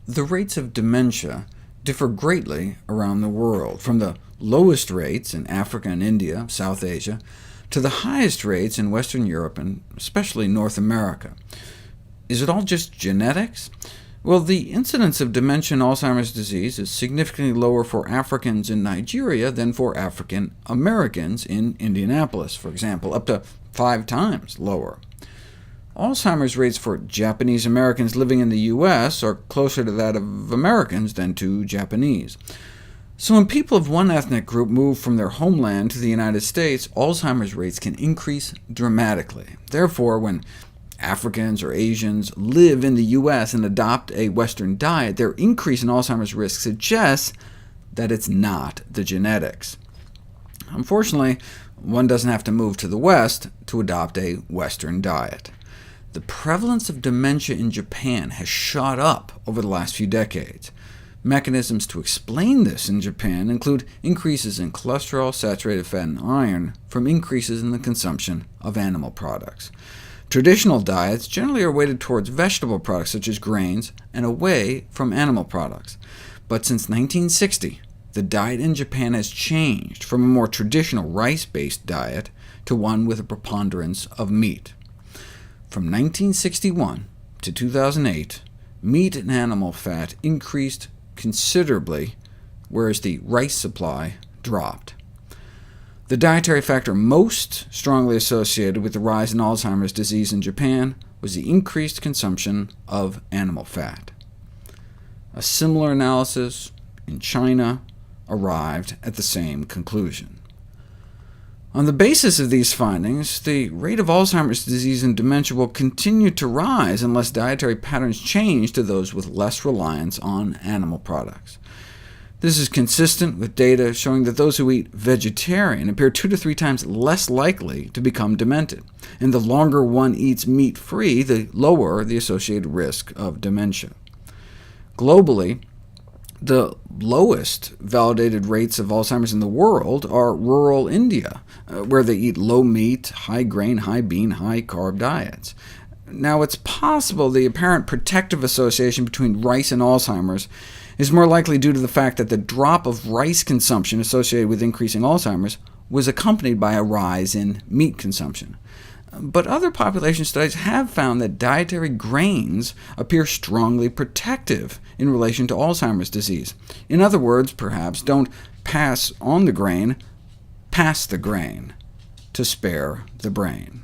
The rates of dementia differ greatly around the world, from the lowest rates in Africa and India, South Asia, to the highest rates in Western Europe and especially North America. Is it all just genetics? Well, the incidence of dementia and Alzheimer's disease is significantly lower for Africans in Nigeria than for African Americans in Indianapolis, for example, up to 5 times lower. Alzheimer's rates for Japanese Americans living in the U.S. are closer to that of Americans than to Japanese. So when people of one ethnic group move from their homeland to the United States, Alzheimer's rates can increase dramatically. Therefore, when Africans or Asians live in the U.S. and adopt a Western diet, their increase in Alzheimer's risk suggests that it's not the genetics. Unfortunately, one doesn't have to move to the West to adopt a Western diet. The prevalence of dementia in Japan has shot up over the last few decades. Mechanisms to explain this in Japan include increases in cholesterol, saturated fat, and iron from increases in the consumption of animal products. Traditional diets generally are weighted towards vegetable products such as grains, and away from animal products. But since 1960, the diet in Japan has changed from a more traditional rice-based diet to one with a preponderance of meat. From 1961 to 2008, meat and animal fat increased considerably, whereas the rice supply dropped. The dietary factor most strongly associated with the rise in Alzheimer's disease in Japan was the increased consumption of animal fat. A similar analysis in China arrived at the same conclusion. On the basis of these findings, the rate of Alzheimer's disease and dementia will continue to rise unless dietary patterns change to those with less reliance on animal products. This is consistent with data showing that those who eat vegetarian appear 2 to 3 times less likely to become demented, and the longer one eats meat-free, the lower the associated risk of dementia. Globally, the lowest validated rates of Alzheimer's in the world are rural India, where they eat low-meat, high-grain, high-bean, high-carb diets. Now, it's possible the apparent protective association between rice and Alzheimer's is more likely due to the fact that the drop of rice consumption associated with increasing Alzheimer's was accompanied by a rise in meat consumption. But other population studies have found that dietary grains appear strongly protective in relation to Alzheimer's disease. In other words, perhaps, don't pass on the grain, pass the grain to spare the brain.